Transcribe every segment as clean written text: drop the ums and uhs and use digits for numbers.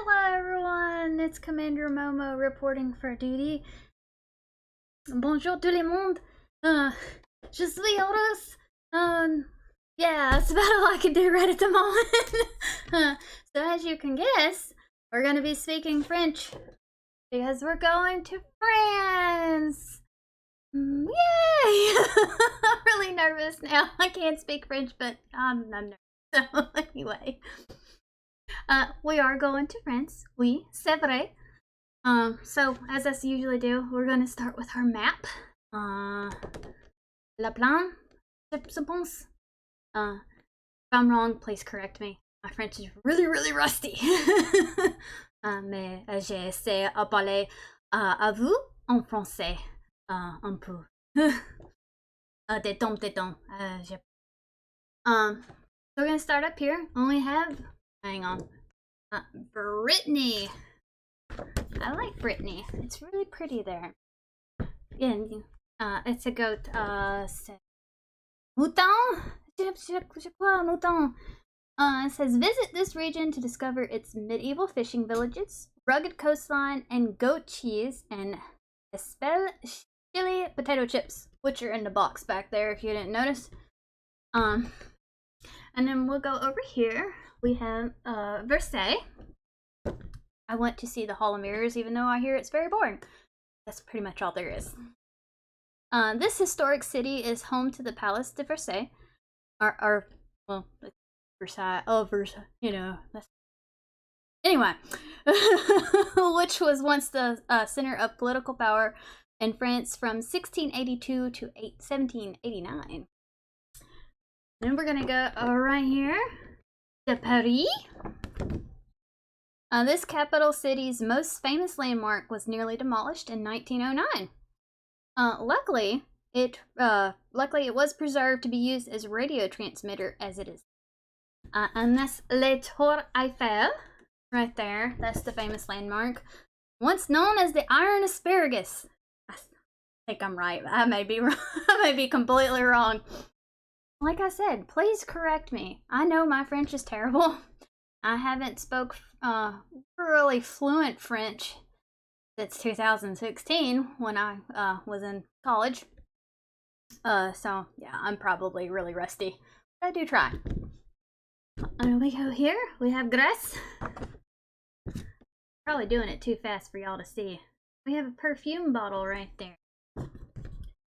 Hello everyone, it's Commander Momo reporting for duty. Bonjour tout le monde. Je suis heureuse. Yeah, that's about all I can do right at the moment. So as you can guess, we're gonna be speaking French because we're going to France. Yay! I'm really nervous now. I can't speak French, but I'm nervous. So anyway. We are going to France. Oui, c'est vrai. So as I usually do, we're gonna start with our map. Le plan, je pense. If I'm wrong, please correct me. My French is really rusty. Mais j'essaie de parler à vous en français un peu. Détends. So we're gonna start up here. Only have, hang on. Brittany. I like Brittany. It's really pretty there. And it's a goat. Mouton? Mouton. It says visit this region to discover its medieval fishing villages, rugged coastline, and goat cheese, and especially chili potato chips, which are in the box back there if you didn't notice. And then we'll go over here. We have Versailles. I went to see the Hall of Mirrors, even though I hear it's very boring. That's pretty much all there is. This historic city is home to the Palace de Versailles. Well, Versailles. Oh, Versailles. You know. Anyway. Which was once the center of political power in France from 1682 to 1789. Then we're gonna go right here to Paris. This capital city's most famous landmark was nearly demolished in 1909. Luckily, it was preserved to be used as a radio transmitter as it is. And that's Les Tours Eiffel, right there. That's the famous landmark, once known as the Iron Asparagus. I think I'm right. I may be wrong. I may be completely wrong. Like I said, please correct me. I know my French is terrible. I haven't spoke really fluent French since 2016 when I was in college. So yeah, I'm probably really rusty. But I do try. And we go here. We have Grèce. Probably doing it too fast for y'all to see. We have a perfume bottle right there.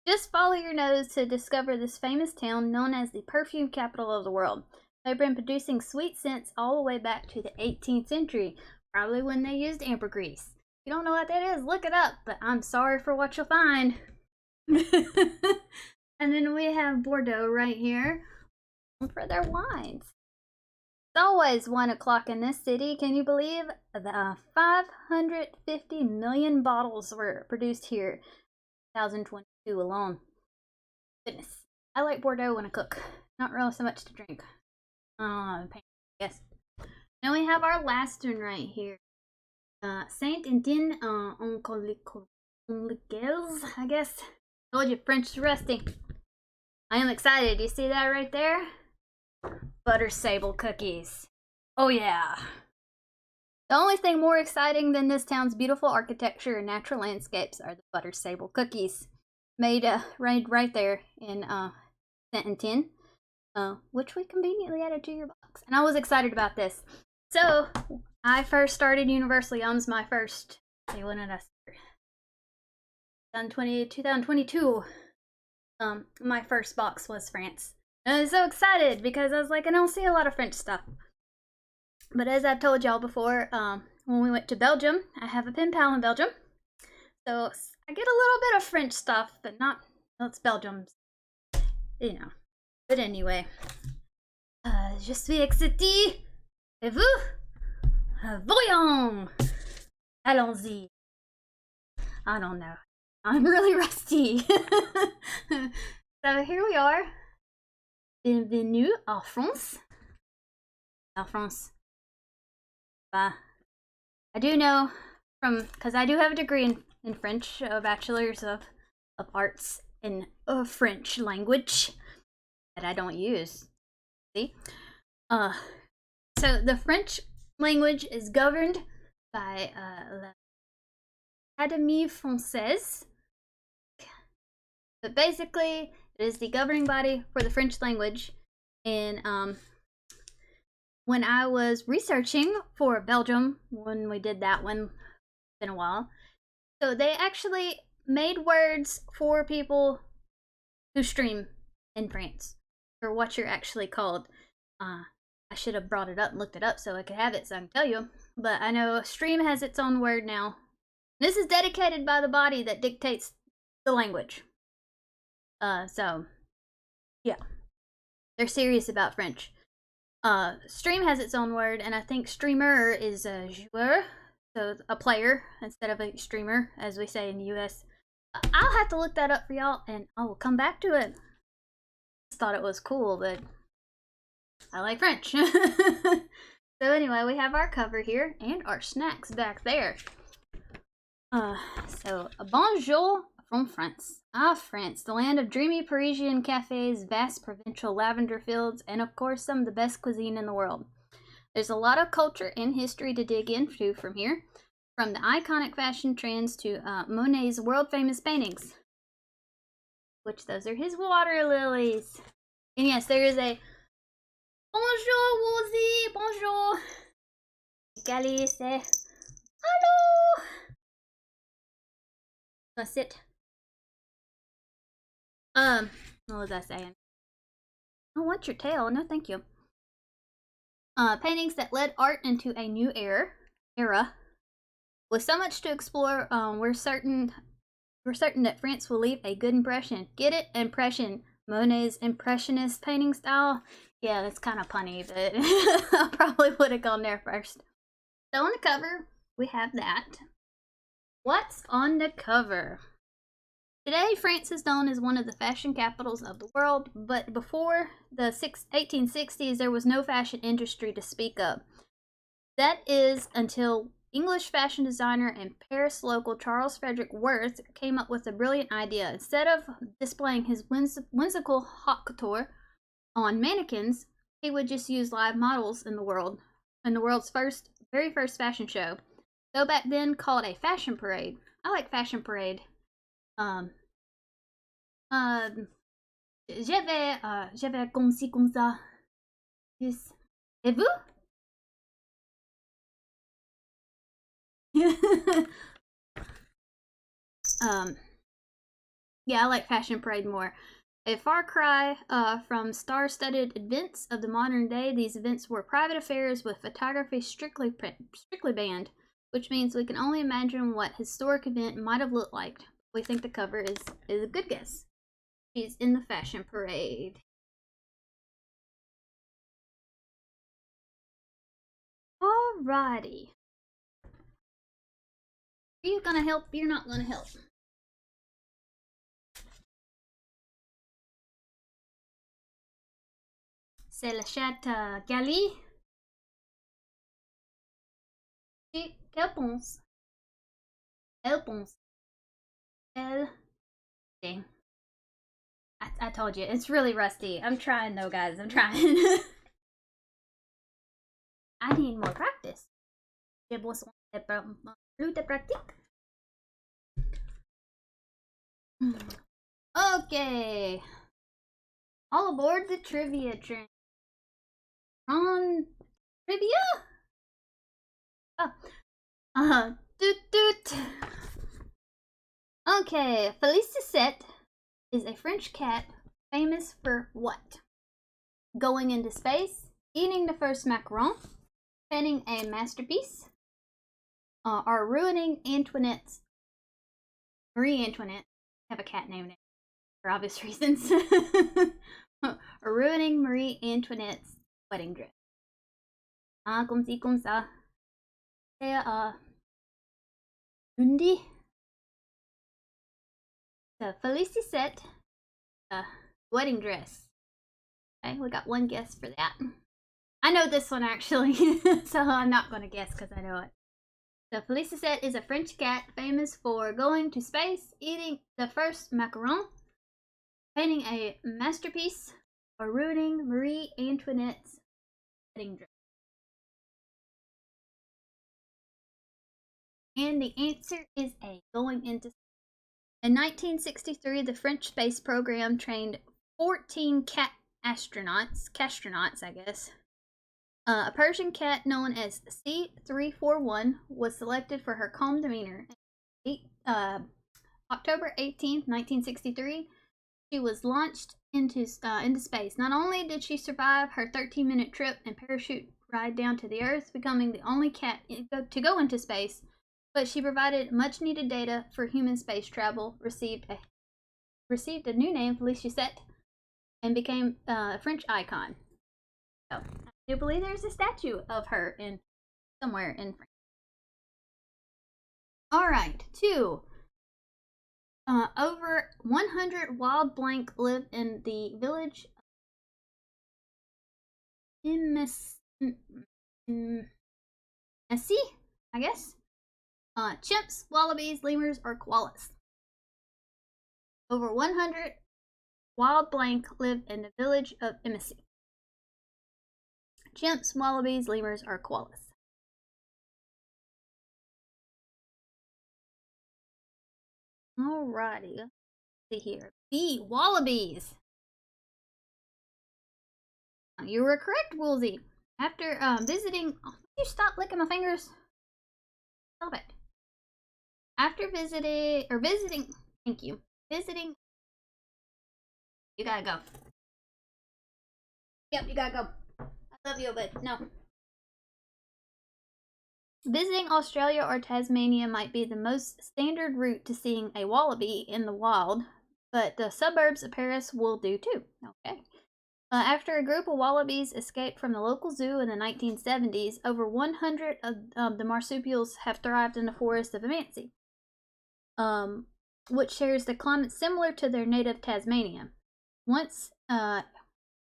Just follow your nose to discover this famous town known as the perfume capital of the world. They've been producing sweet scents all the way back to the 18th century, probably when they used ambergris. If you don't know what that is, look it up, but I'm sorry for what you'll find. And then we have Bordeaux right here for their wines. It's always 1 o'clock in this city. Can you believe the 550 million bottles were produced here in 2022 alone? Goodness. I like Bordeaux when I cook. Not really so much to drink. Yes. Now we have our last one right here. Saint-Étienne en Colligels, I guess. Told you, French is rusty. I am excited. You see that right there? Butter sable cookies. Oh yeah. The only thing more exciting than this town's beautiful architecture and natural landscapes are the butter sable cookies. Made right there in Saint-Étienne. Which we conveniently added to your box. And I was excited about this. So, I first started Universal Yums, my first, when did I start? 2022. My first box was France. And I was so excited because I was like, I don't see a lot of French stuff. But as I've told y'all before, when we went to Belgium, I have a pen pal in Belgium. So, I get a little bit of French stuff, but not, well, it's Belgium. You know. But anyway, je suis excitée. Et vous? Voyons! Allons-y. I don't know. I'm really rusty. So here we are. Bienvenue en France. En France. I do know because I do have a degree in French, a bachelor's of arts in French language. That I don't use. See? So the French language is governed by l'Académie Française. But basically, it is the governing body for the French language. And when I was researching for Belgium, when we did that one, it's been a while, so they actually made words for people who stream in France, for what you're actually called. I should have brought it up and looked it up so I could have it so I can tell you. But I know stream has its own word now. This is dedicated by the body that dictates the language. So, yeah. They're serious about French. Stream has its own word, and I think streamer is a joueur, so a player instead of a streamer, as we say in the US. I'll have to look that up for y'all, and I will come back to it. Just thought it was cool, but I like French. So anyway, we have our cover here, and our snacks back there. So, Bonjour from France. France, the land of dreamy Parisian cafes, vast provincial lavender fields, and of course some of the best cuisine in the world. There's a lot of culture and history to dig into from here, from the iconic fashion trends to Monet's world-famous paintings, which those are his water lilies. And yes, there is a Bonjour, Woolsey, bonjour. Gali say hello. Let's sit. What was I saying? I want your tail. No, thank you. Paintings that led art into a new era. With so much to explore, we're certain that France will leave a good impression. Get it? Impression. Monet's impressionist painting style. Yeah, that's kind of punny, but I probably would have gone there first. So on the cover, we have that. What's on the cover? Today, France is known as one of the fashion capitals of the world, but before the 1860s, there was no fashion industry to speak of. That is until English fashion designer and Paris local Charles Frederick Worth came up with a brilliant idea. Instead of displaying his whimsical haute couture on mannequins, he would just use live models in the world's very first fashion show. Though back then called a fashion parade. I like fashion parade. J'avais comme ça. Yes. Et vous? Yeah, I like fashion parade more. A far cry from star-studded events of the modern day. These events were private affairs with photography strictly banned, which means we can only imagine what historic event might have looked like. We think the cover is a good guess. She's in the fashion parade. Alrighty. Are you gonna help? You're not gonna help. C'est la chatte Gali. Qu'elle pense? Elle pense. Elle. Dang. I told you, it's really rusty. I'm trying though, guys. I'm trying. I need more practice. J'ai besoin de plus de pratique. Okay. All aboard the trivia train. On trivia? Oh. Doot doot. Okay, Félicité is a French cat famous for what? Going into space, eating the first macaron, painting a masterpiece, or ruining Marie Antoinette. I have a cat named it for obvious reasons. Or ruining Marie Antoinette's wedding dress. Comme ci, comme ça. C'est lundi. So Félicité, wedding dress. Okay, we got one guess for that. I know this one actually, so I'm not going to guess because I know it. So Félicité is a French cat famous for going to space, eating the first macaron, painting a masterpiece, or ruining Marie Antoinette's wedding dress. And the answer is A, going into space. In 1963, the French space program trained 14 astronauts, I guess. A Persian cat known as C341 was selected for her calm demeanor. October 18th, 1963, she was launched into space. Not only did she survive her 13-minute trip and parachute ride down to the Earth, becoming the only cat to go into space, but she provided much-needed data for human space travel, received a new name, Félicité, and became a French icon. So, I do believe there's a statue of her somewhere in France. All right, 2. Over 100 wild blank live in the village Messi, I guess. Chimps, wallabies, lemurs, or koalas. Over 100 wild blank live in the village of Messi. Chimps, wallabies, lemurs, or koalas. Alrighty, let's see here. B, wallabies. You were correct, Woolsey. After visiting, you stop licking my fingers. Stop it. After visiting, thank you. Visiting, you gotta go. Yep, you gotta go. I love you, but no. Visiting Australia or Tasmania might be the most standard route to seeing a wallaby in the wild, but the suburbs of Paris will do too. Okay. After a group of wallabies escaped from the local zoo in the 1970s, over 100 of the marsupials have thrived in the forest of Amansi, which shares the climate similar to their native Tasmania.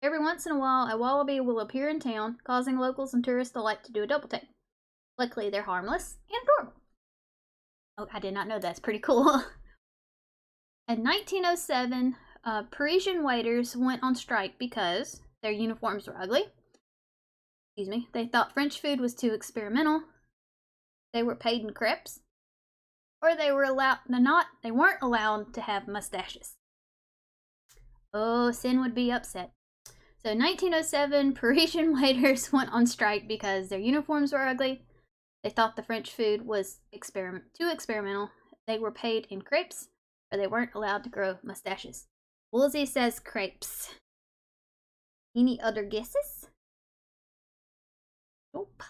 Every once in a while, a wallaby will appear in town, causing locals and tourists alike to do a double take. Luckily, they're harmless and adorable. Oh, I did not know that's pretty cool. In 1907, Parisian waiters went on strike because their uniforms were ugly. Excuse me. They thought French food was too experimental. They were paid in crepes, or they weren't allowed to have mustaches. Oh, Sin would be upset. So, in 1907, Parisian waiters went on strike because their uniforms were ugly. They thought the French food was too experimental. They were paid in crepes, or they weren't allowed to grow mustaches. Woolsey says crepes. Any other guesses? Nope.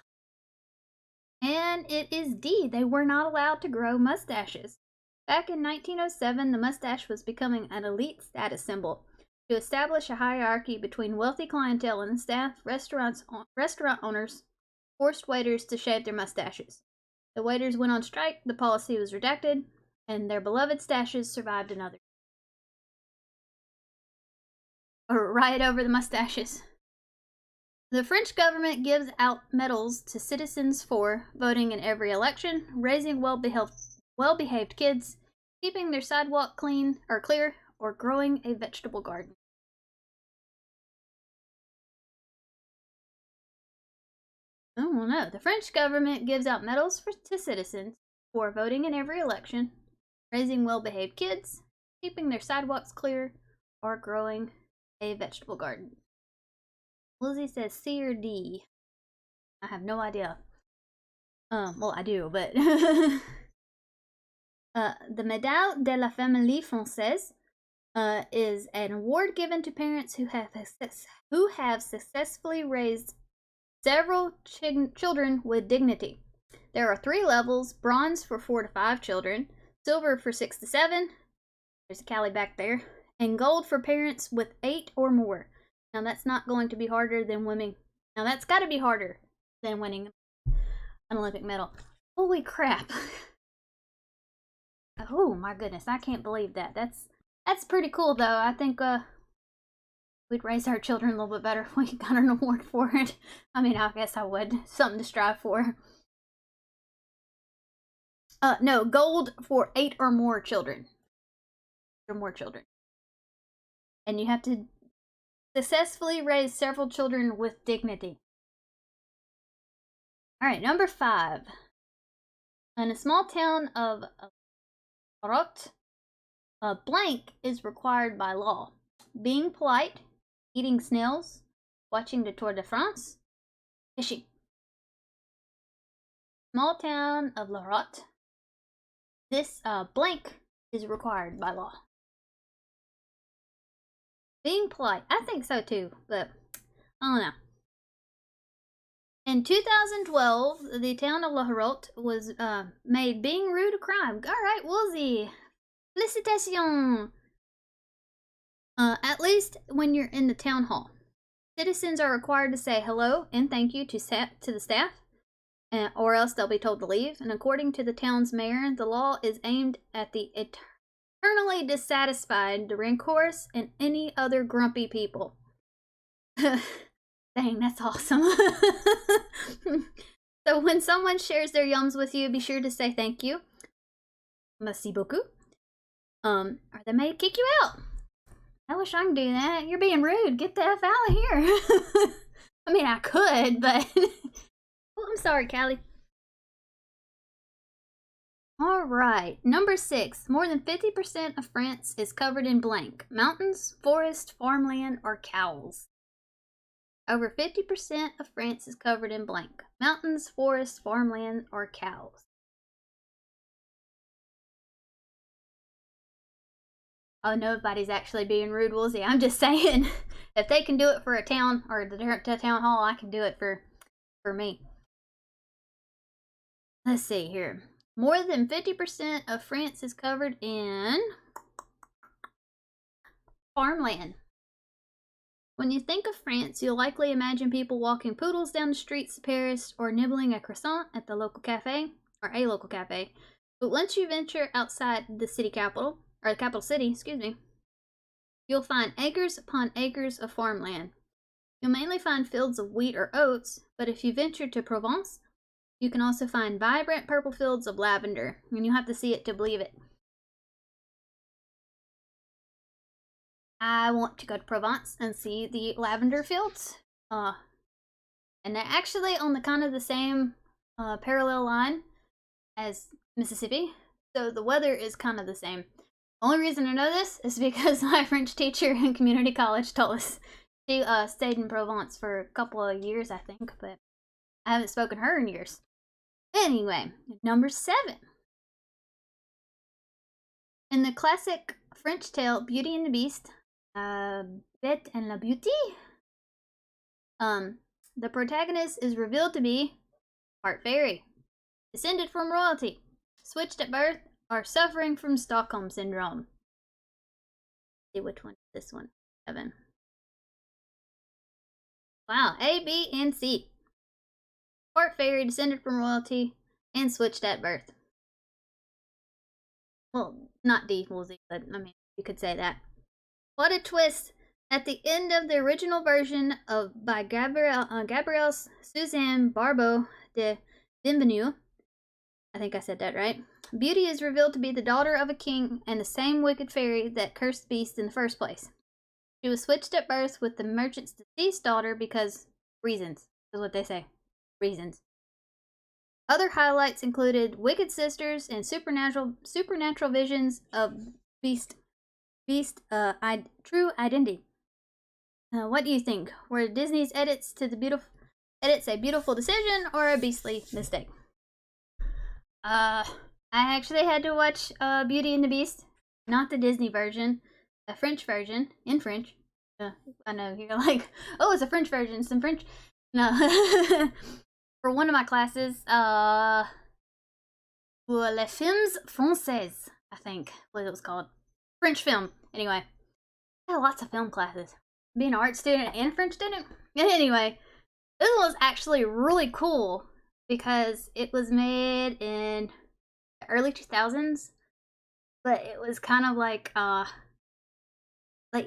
And it is D. They were not allowed to grow mustaches. Back in 1907, the mustache was becoming an elite status symbol. To establish a hierarchy between wealthy clientele and the staff, restaurant owners forced waiters to shave their mustaches. The waiters went on strike, the policy was redacted, and their beloved stashes survived another. Or right over the mustaches. The French government gives out medals to citizens for voting in every election, raising well-behaved kids, keeping their sidewalk clear, or growing a vegetable garden. Oh no, the French government gives out medals to citizens for voting in every election, raising well-behaved kids, keeping their sidewalks clear, or growing a vegetable garden. Lizzie says C or D. I have no idea. Well, I do, but the Médaille de la Famille Française is an award given to parents who have successfully raised several children with dignity. There are 3 levels: bronze for 4 to 5 children, silver for 6 to 7. There's a Callie back there, and gold for parents with 8 or more. Now that's not going to be harder than winning. Now that's got to be harder than winning an Olympic medal. Holy crap! Oh my goodness, I can't believe that. That's pretty cool though. I think we'd raise our children a little bit better if we got an award for it. I mean, I guess I would. Something to strive for. No, gold for 8 or more children. 8 or more children. And you have to successfully raise several children with dignity. Alright, number 5. In a small town of Rot, a blank is required by law. Being polite, eating snails, watching the Tour de France, fishing. Small town of La Rot. This blank is required by law. Being polite. I think so too, but I don't know. In 2012, the town of La Rot was made being rude a crime. Alright, Woolsey. Félicitations! At least when you're in the town hall. Citizens are required to say hello and thank you to the staff, or else they'll be told to leave. And according to the town's mayor, the law is aimed at the eternally dissatisfied, the rancorous, and any other grumpy people. Dang, that's awesome. So when someone shares their yums with you, be sure to say thank you. Merci beaucoup. Or they may kick you out. I wish I could do that. You're being rude. Get the F out of here. I mean, I could, but... Oh, I'm sorry, Callie. Alright, number 6. More than 50% of France is covered in blank. Mountains, forest, farmland, or cows. Over 50% of France is covered in blank. Mountains, forest, farmland, or cows. Oh, nobody's actually being rude, Woolsey. I'm just saying, if they can do it for a town or the town hall, I can do it for me. Let's see here. More than 50% of France is covered in farmland. When you think of France, you'll likely imagine people walking poodles down the streets of Paris or nibbling a croissant at the local cafe, or a local cafe. But once you venture outside the city capital, or the capital city, excuse me, you'll find acres upon acres of farmland. You'll mainly find fields of wheat or oats, but if you venture to Provence, you can also find vibrant purple fields of lavender, and you have to see it to believe it. I want to go to Provence and see the lavender fields. And they're actually on the kind of the same parallel line as Mississippi, so the weather is kind of the same. Only reason I know this is because my French teacher in community college told us. She stayed in Provence for a couple of years, I think, but I haven't spoken to her in years. Anyway, number 7. In the classic French tale Beauty and the Beast, Bête and la Beauty, the protagonist is revealed to be part fairy, descended from royalty, switched at birth, or suffering from Stockholm Syndrome. Let's see which one is this one. 7. Wow, A, B, and C. Part fairy, descended from royalty, and switched at birth. Well, not D, Woolsey, but I mean, you could say that. What a twist! At the end of the original version by Gabrielle Suzanne Barbeau de Bienvenue, I think I said that right, Beauty is revealed to be the daughter of a king and the same wicked fairy that cursed the beast in the first place. She was switched at birth with the merchant's deceased daughter because reasons, is what they say. Reasons. Other highlights included wicked sisters and supernatural visions of beast true identity. What do you think? Were Disney's edits a beautiful decision or a beastly mistake? I actually had to watch Beauty and the Beast, not the Disney version, a French version in French. I know you're like, oh, it's a French version. It's in French. No. For one of my classes, pour les films français, I think what it was called. French film. Anyway, I had lots of film classes. Being an art student and French student. Anyway, this one was actually really cool because it was made in the early 2000s, but it was kind of like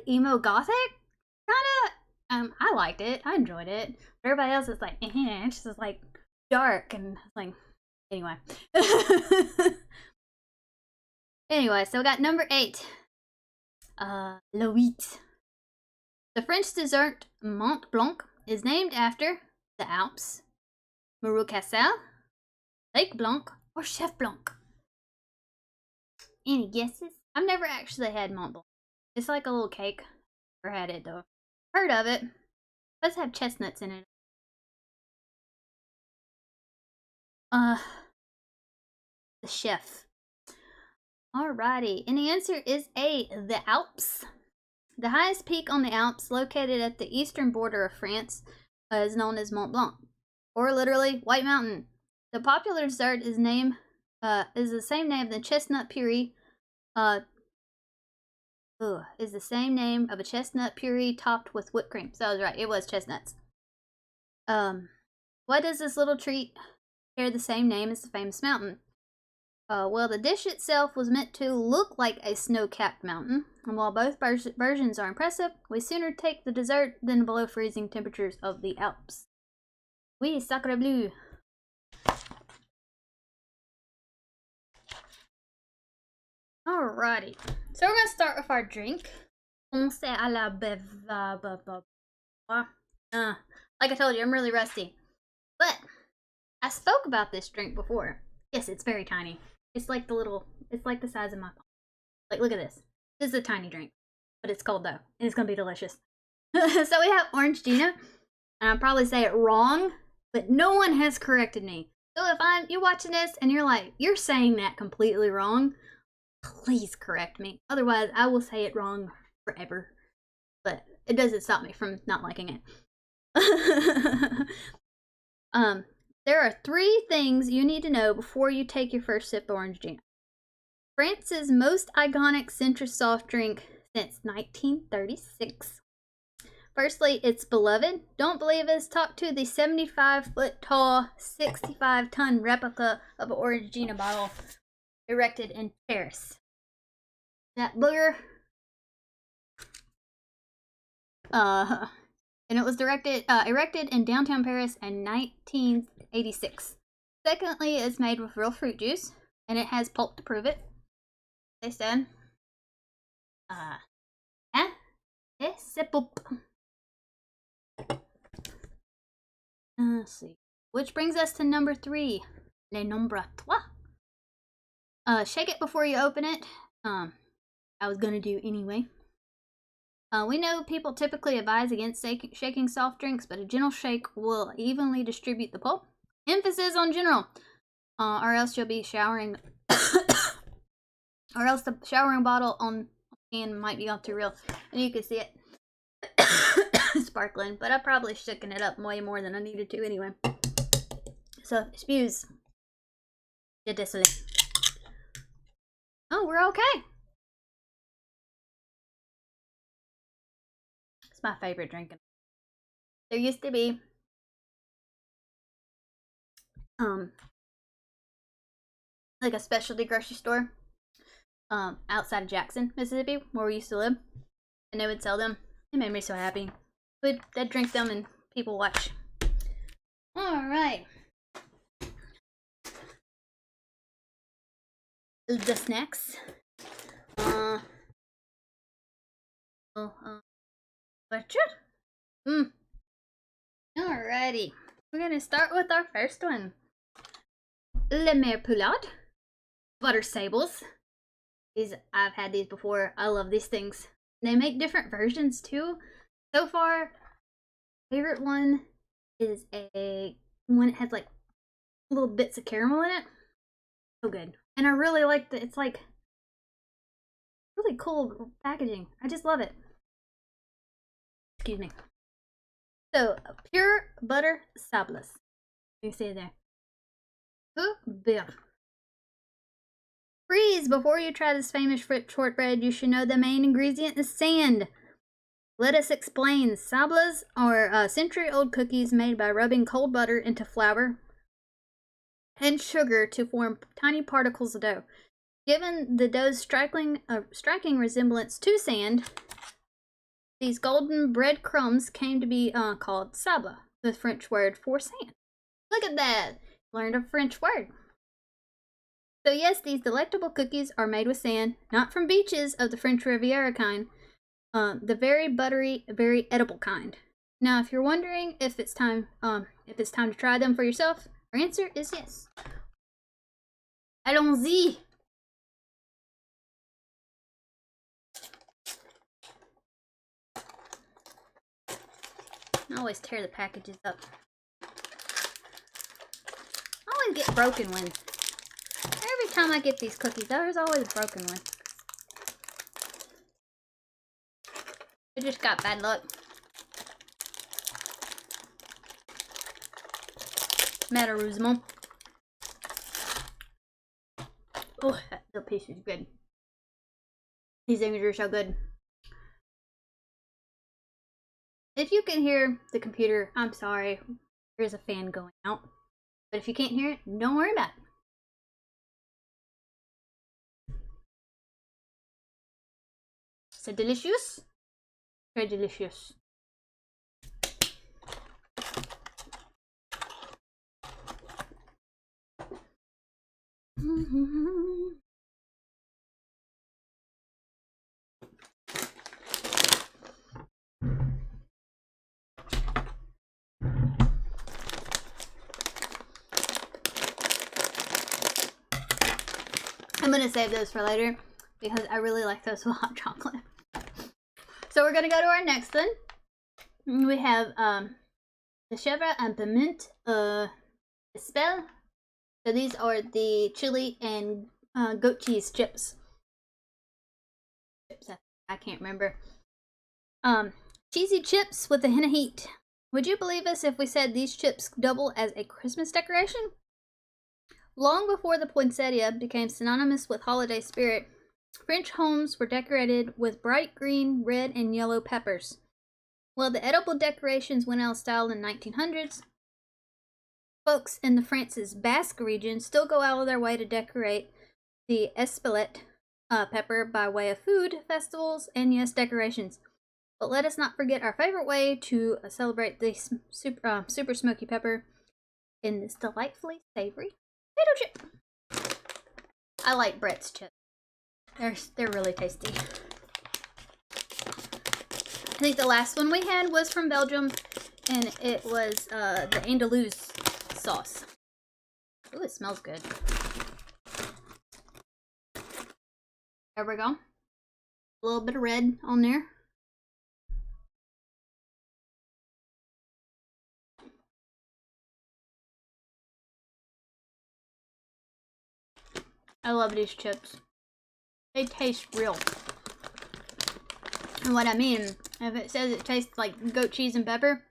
emo gothic, kind of. I liked it. I enjoyed it. But everybody else is like, it's just like dark and like, anyway. Anyway, so we got number 8. Le Huit. The French dessert Mont Blanc is named after the Alps, Mouret Castel, Lake Blanc, or Chef Blanc? Any guesses? I've never actually had Mont Blanc. It's like a little cake. Never had it though. Heard of it. It does have chestnuts in it. The chef. Alrighty, and the answer is A, the Alps. The highest peak on the Alps, located at the eastern border of France, is known as Mont Blanc, or literally White Mountain. The popular dessert is the same name of the chestnut puree. Is the same name of a chestnut puree topped with whipped cream. So I was right, it was chestnuts. Why does this little treat share the same name as the famous mountain? Well, the dish itself was meant to look like a snow-capped mountain, and while both versions are impressive, we sooner take the dessert than below freezing temperatures of the Alps. Oui, sacre bleu. Alrighty, so we're gonna start with our drink. Once à la like I told you, I'm really rusty. But I spoke about this drink before. Yes, it's very tiny. It's like the size of my phone. Like, look at this. This is a tiny drink, but it's cold though, and it's gonna be delicious. So we have Orange Gina, and I'll probably say it wrong, but no one has corrected me. So if you're watching this and you're like, you're saying that completely wrong, please correct me. Otherwise, I will say it wrong forever. But it doesn't stop me from not liking it. There are 3 things you need to know before you take your first sip of Orange Gina. France's most iconic citrus soft drink since 1936. Firstly, it's beloved. Don't believe us? Talk to the 75-foot tall, 65-ton replica of an Orange Gina bottle erected in Paris. That booger. And it was erected in downtown Paris in 1986. Secondly, it's made with real fruit juice, and it has pulp to prove it. They said, c'est pulp. Let's see. Which brings us to number 3, le nombre 3. Shake it before you open it. I was gonna do anyway. We know people typically advise against shaking soft drinks, but a gentle shake will evenly distribute the pulp. Emphasis on gentle, or else you'll be showering, or else the showering bottle on hand might be all too real, and you can see it sparkling. But I probably shaken it up way more than I needed to anyway. So spews. Oh, we're okay. It's my favorite drink. There used to be like a specialty grocery store outside of Jackson, Mississippi, where we used to live, and they would sell them. It made me so happy. They'd drink them and people watch. Alright. The snacks. Alrighty. We're gonna start with our first one. Le Mer Poulade. Butter sables. I've had these before. I love these things. They make different versions too. So far, favorite one is one that has like little bits of caramel in it. So good. And I really like it's like really cool packaging. I just love it. Excuse me. So, pure butter sables. You see it there. Freeze! Before you try this famous shortbread, you should know the main ingredient is sand. Let us explain. Sables are century-old cookies made by rubbing cold butter into flour and sugar to form tiny particles of dough. Given the dough's striking resemblance to sand, these golden bread crumbs came to be called sable, the French word for sand. Look at that! Learned a French word. So yes, these delectable cookies are made with sand, not from beaches of the French Riviera kind, the very buttery, very edible kind. Now, if you're wondering if it's time to try them for yourself, our answer is yes. Allons-y. I always tear the packages up. I always get broken ones. Every time I get these cookies, there's always a broken one. I just got bad luck. Malheureusement. Oh, that little piece is good. These things are so good. If you can hear the computer, I'm sorry. There's a fan going out. But if you can't hear it, don't worry about it. C'est delicious. Very delicious. I'm gonna save those for later because I really like those with hot chocolate. So we're gonna go to our next one. We have the chèvre and piment espelle. So these are the chili and goat cheese chips. I can't remember. Cheesy chips with a hint of heat. Would you believe us if we said these chips double as a Christmas decoration? Long before the poinsettia became synonymous with holiday spirit, French homes were decorated with bright green, red, and yellow peppers. While the edible decorations went out of style in the 1900s, folks in the France's Basque region still go out of their way to decorate the espelette pepper by way of food, festivals, and yes, decorations. But let us not forget our favorite way to celebrate the super smoky pepper in this delightfully savory potato chip. I like Brett's chips. They're really tasty. I think the last one we had was from Belgium, and it was the Andalouse sauce. Ooh, it smells good. There we go. A little bit of red on there. I love these chips. They taste real. And what I mean, if it says it tastes like goat cheese and pepper,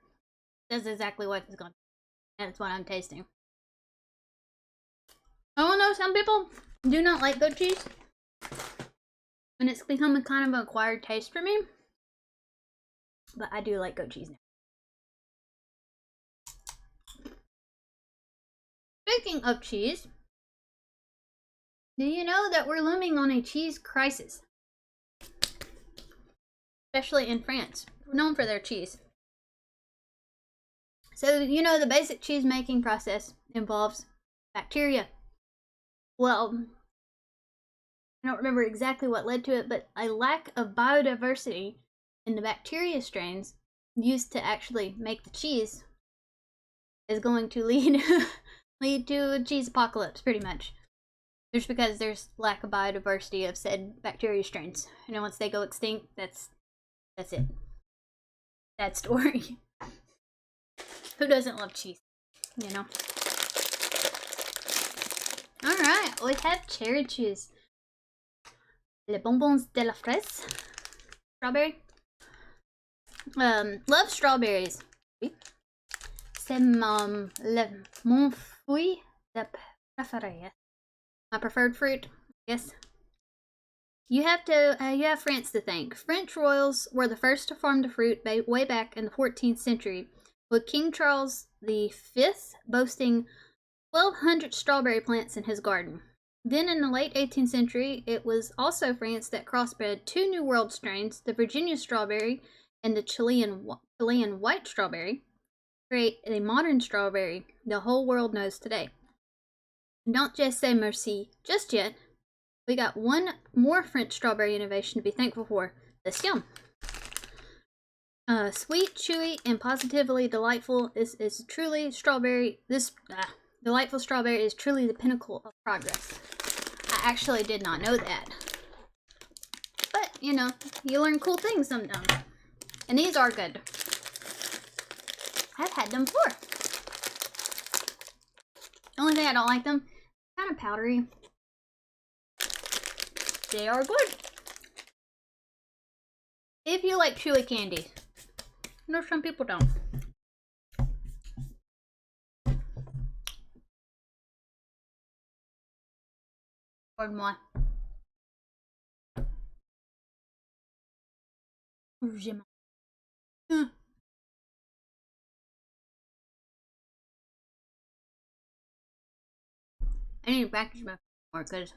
that's exactly what it's going to be. That's what I'm tasting. I don't know, some people do not like goat cheese. And it's become a kind of an acquired taste for me. But I do like goat cheese now. Speaking of cheese, do you know that we're looming on a cheese crisis? Especially in France, known for their cheese. So, you know, the basic cheese making process involves bacteria. Well, I don't remember exactly what led to it, but a lack of biodiversity in the bacteria strains used to actually make the cheese is going to lead to a cheese apocalypse, pretty much. Just because there's lack of biodiversity of said bacteria strains. You know, once they go extinct, that's it. Sad story. Who doesn't love cheese? You know? Alright, we have cherry cheese. Les bonbons de la fraise. Strawberry. Love strawberries. C'est mon fruit de préféré. My preferred fruit, yes. You have France to thank. French royals were the first to farm the fruit way back in the 14th century, with King Charles V boasting 1,200 strawberry plants in his garden. Then in the late 18th century, it was also France that crossbred two New World strains, the Virginia strawberry and the Chilean white strawberry, create a modern strawberry the whole world knows today. Don't just say merci just yet. We got one more French strawberry innovation to be thankful for. This yum. Sweet, chewy, and positively delightful delightful strawberry is truly the pinnacle of progress. I actually did not know that. But, you know, you learn cool things sometimes. And these are good. I've had them before. The only thing I don't like them, kind of powdery. They are good. If you like chewy candy. No, some people don't. Pardon-moi. I need to practice my more because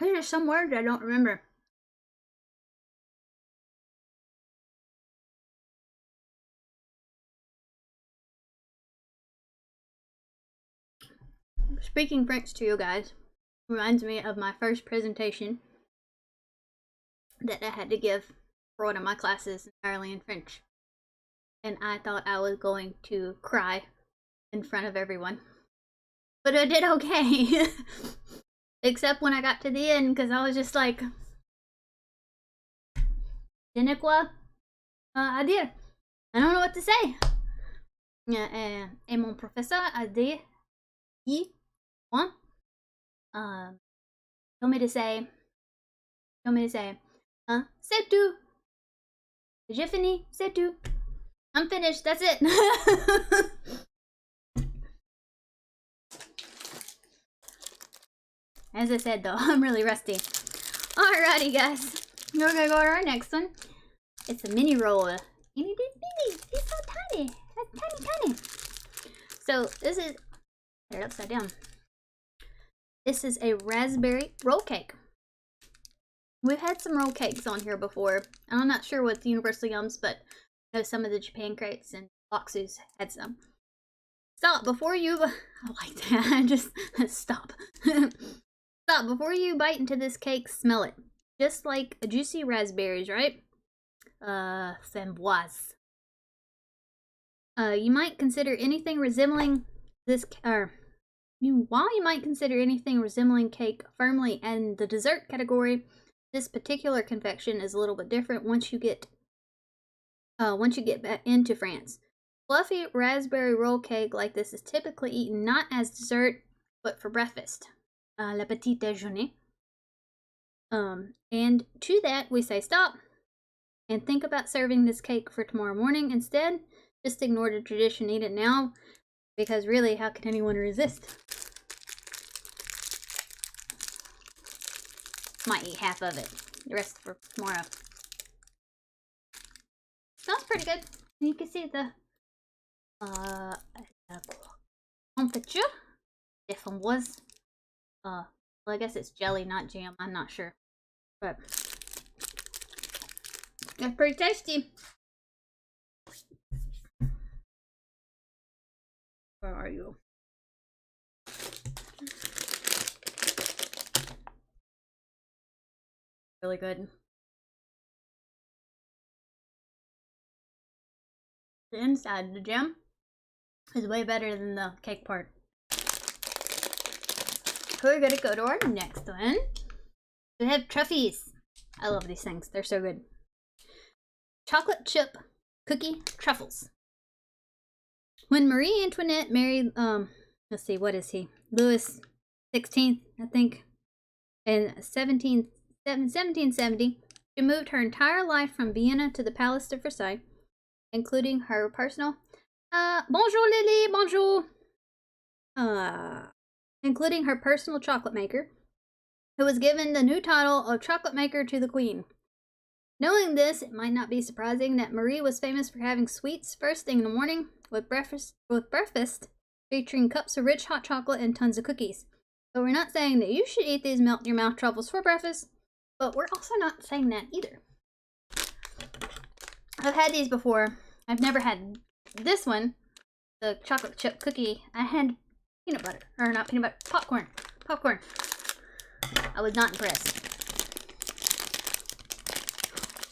there's some words I don't remember. Speaking French to you guys reminds me of my first presentation that I had to give for one of my classes entirely in French. And I thought I was going to cry in front of everyone. But I did okay. Except when I got to the end, because I was just like, je ne quoi à dire. I don't know what to say. Et mon professeur a dit, told me to say, c'est tout. J'ai fini, c'est tout. I'm finished, that's it. As I said though, I'm really rusty. Alrighty guys, we're gonna go to our next one. It's a mini roll. And it is mini, it's so tiny. That's tiny. So this is, put it upside down. This is a raspberry roll cake. We've had some roll cakes on here before. I'm not sure with Universal Yums, but I know some of the Japan crates and boxes had some. Stop before you, I like that, just stop. Stop before you bite into this cake, smell it. Just like a juicy raspberries, right? Framboise. You might consider anything resembling this, while you might consider anything resembling cake firmly in the dessert category, this particular confection is a little bit different once you get back into France. Fluffy raspberry roll cake like this is typically eaten not as dessert, but for breakfast. Le petit déjeuner. And to that we say stop and think about serving this cake for tomorrow morning instead. Just ignore the tradition, eat it now, because really, how can anyone resist? Might eat half of it, the rest for tomorrow. Smells pretty good. You can see the confiture de framboise. Well, I guess it's jelly, not jam. I'm not sure, but it's pretty tasty. Where are you? Really good. The inside, the jam, is way better than the cake part. We're gonna go to our next one. We have truffies. I love these things. They're so good. Chocolate chip cookie truffles. When Marie Antoinette married, let's see, what is he? Louis XVI, I think, in 1770, she moved her entire life from Vienna to the Palace of Versailles, including her personal, bonjour Lily, bonjour, including her personal chocolate maker, who was given the new title of chocolate maker to the Queen. Knowing this, it might not be surprising that Marie was famous for having sweets first thing in the morning, with breakfast featuring cups of rich hot chocolate and tons of cookies. So we're not saying that you should eat these melt in your mouth truffles for breakfast, but we're also not saying that either. I've had these before. I've never had this one, the chocolate chip cookie. I had peanut butter, or not peanut butter, popcorn. I was not impressed.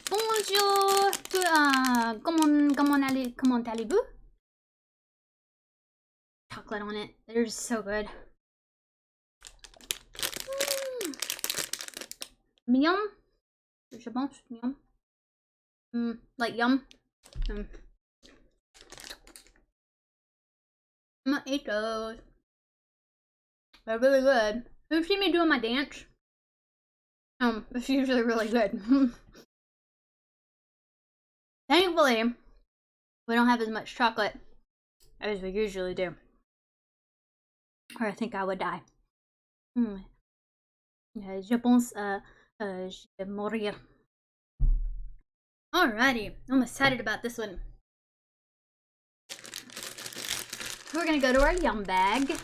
Bonjour, comment allez-vous? Chocolate on it. They're just so good. Yum. Je pense yum. Like yum. I'm gonna eat those. They're really good. You've seen me doing my dance? It's usually really good. Thankfully, we don't have as much chocolate as we usually do. Or I think I would die. Je pense je vais mourir. Alrighty, I'm excited about this one. We're gonna go to our yum bag.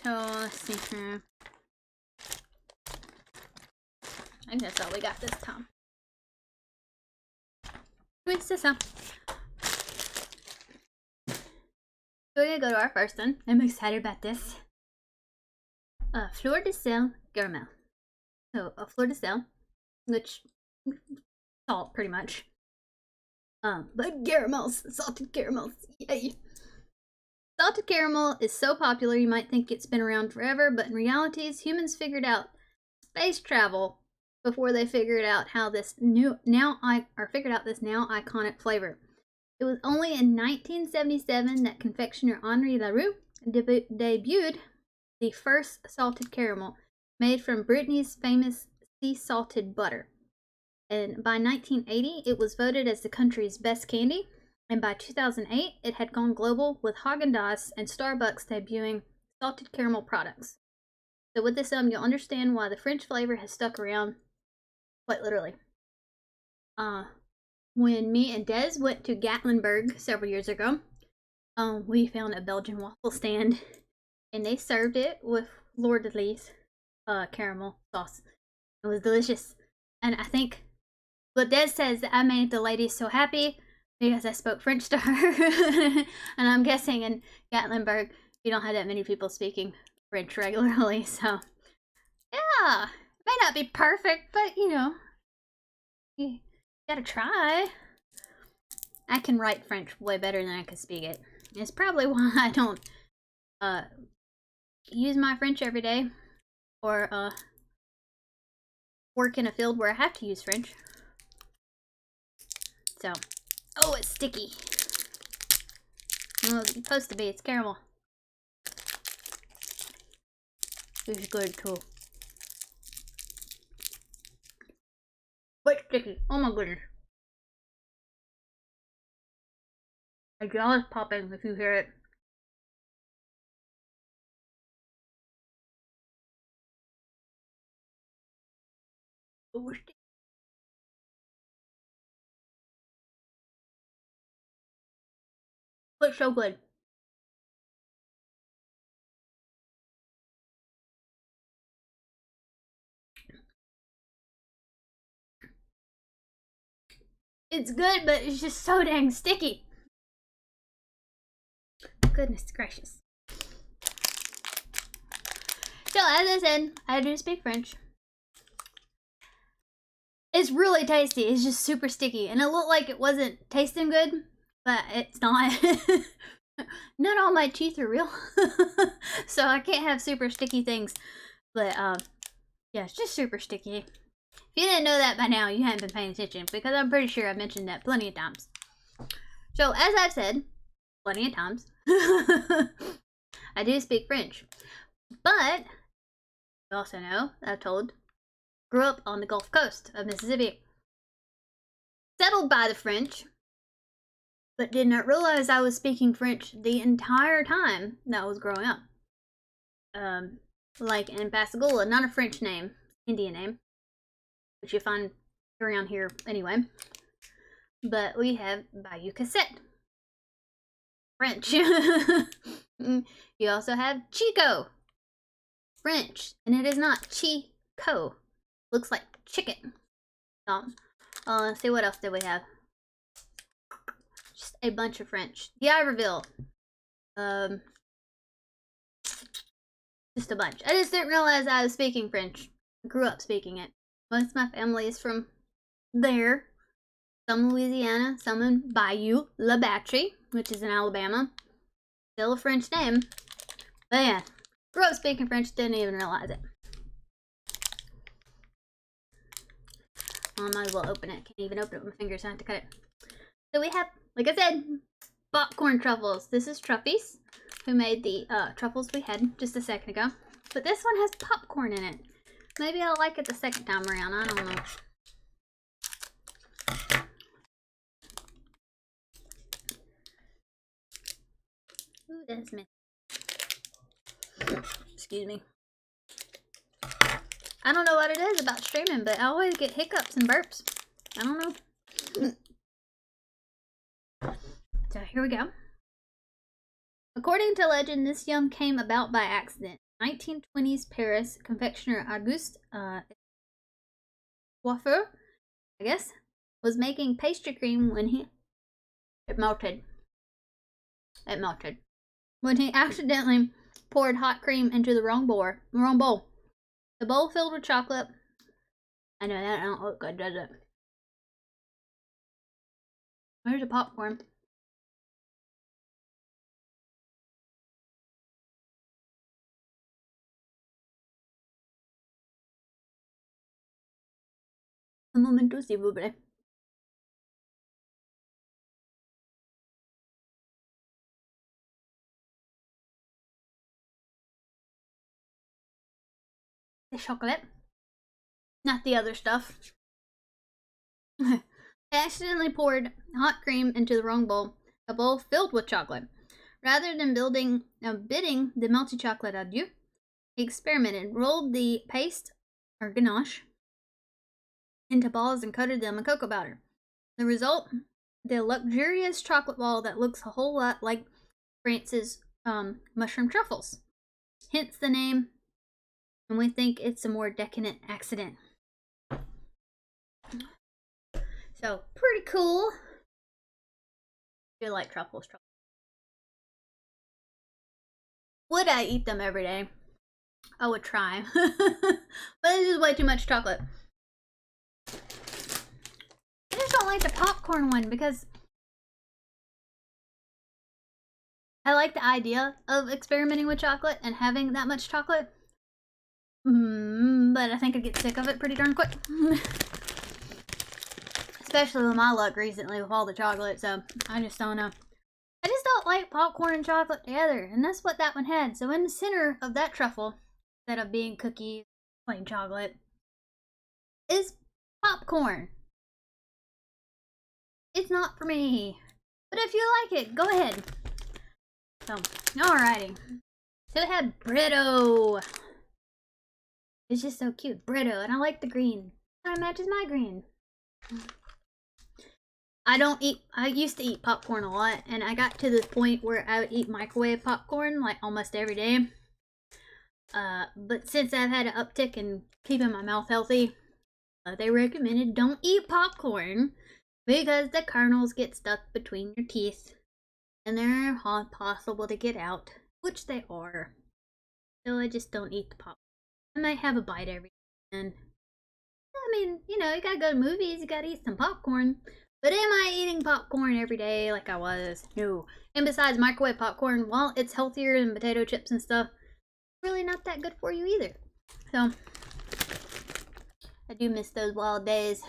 So let's see here. I think that's all we got this time. What's this up? So we're gonna go to our first one. I'm excited about this. Fleur de sel caramel. So a fleur de sel, which salt pretty much. But caramels, salted caramels, yay! Salted caramel is so popular you might think it's been around forever, but in reality, humans figured out space travel before they figured out how this figured out this now iconic flavor. It was only in 1977 that confectioner Henri Leroux debuted the first salted caramel made from Brittany's famous sea salted butter. And by 1980, it was voted as the country's best candy. And by 2008, it had gone global with Haagen-Dazs and Starbucks debuting salted caramel products. So with this you'll understand why the French flavor has stuck around, quite literally. When me and Des went to Gatlinburg several years ago, we found a Belgian waffle stand, and they served it with Fleur de Lis caramel sauce. It was delicious, and I think what Des says that I made the ladies so happy because I spoke French to her. And I'm guessing in Gatlinburg you don't have that many people speaking French regularly, so yeah, it may not be perfect, but you know, you gotta try. I can write French way better than I can speak it. It's probably why I don't use my French every day, or work in a field where I have to use French. So, oh, it's sticky. Well, it's supposed to be. It's caramel. It's good too. But sticky. Oh my goodness. My jaw is popping if you hear it. Oh, it's sticky. But so good. It's good, but it's just so dang sticky. Goodness gracious. So, as I said, I do speak French. It's really tasty. It's just super sticky. And it looked like it wasn't tasting good, but it's not. Not all my teeth are real. So I can't have super sticky things. But, yeah, it's just super sticky. If you didn't know that by now, you haven't been paying attention, because I'm pretty sure I've mentioned that plenty of times. So, as I've said plenty of times, I do speak French. But, you also know, I've told, grew up on the Gulf Coast of Mississippi. Settled by the French, but did not realize I was speaking French the entire time that I was growing up. Like in Pascagoula, not a French name, Indian name, which you find around here anyway. But we have Bayou Cassette, French. You also have Chico, French, and it is not Chico. Looks like chicken. Let's see, what else do we have? Just a bunch of French. D'Iberville. Just a bunch. I just didn't realize I was speaking French. I grew up speaking it. Most of my family is from there. Some Louisiana, some in Bayou La Battery, which is in Alabama. Still a French name. But yeah, grew up speaking French, didn't even realize it. Well, I might as well open it. Can't even open it with my fingers, so I have to cut it. So we have, like I said, popcorn truffles. This is Truffy's, who made the truffles we had just a second ago. But this one has popcorn in it. Maybe I'll like it the second time around. I don't know. Ooh, that's me. Excuse me. I don't know what it is about streaming, but I always get hiccups and burps. I don't know. So here we go. According to legend, this yum came about by accident. 1920s Paris confectioner Auguste Coiffeur, I guess, was making pastry cream when it melted. When he accidentally poured hot cream into the wrong bowl. The bowl filled with chocolate. I know that don't look good, does it? Where's the popcorn? Un momento, s'il vous plaît. The chocolate. Not the other stuff. I accidentally poured hot cream into the wrong bowl. A bowl filled with chocolate. Rather than bidding the melted chocolate adieu, he experimented, rolled the paste, or ganache, into balls and coated them in cocoa powder. The result? The luxurious chocolate ball that looks a whole lot like France's mushroom truffles. Hence the name, and we think it's a more decadent accident. So, pretty cool. I feel like truffles. Would I eat them every day? I would try. But this is way too much chocolate. I just don't like the popcorn one because I like the idea of experimenting with chocolate and having that much chocolate. But I think I'd get sick of it pretty darn quick. Especially with my luck recently with all the chocolate, so I just don't know. I just don't like popcorn and chocolate together, and that's what that one had. So in the center of that truffle, instead of being cookies, plain chocolate, is popcorn. It's not for me. But if you like it, go ahead. So, alrighty. So it had Brito. It's just so cute. Brito, and I like the green. It kind of matches my green. I used to eat popcorn a lot, and I got to this point where I would eat microwave popcorn like almost every day. But since I've had an uptick in keeping my mouth healthy, they recommended don't eat popcorn because the kernels get stuck between your teeth and they're impossible to get out, which they are. So I just don't eat the popcorn. I might have a bite every now and then. I mean, you know, you gotta go to movies, you gotta eat some popcorn. But am I eating popcorn every day like I was? No. And besides, microwave popcorn, while it's healthier than potato chips and stuff, really not that good for you either. So, I do miss those wild days.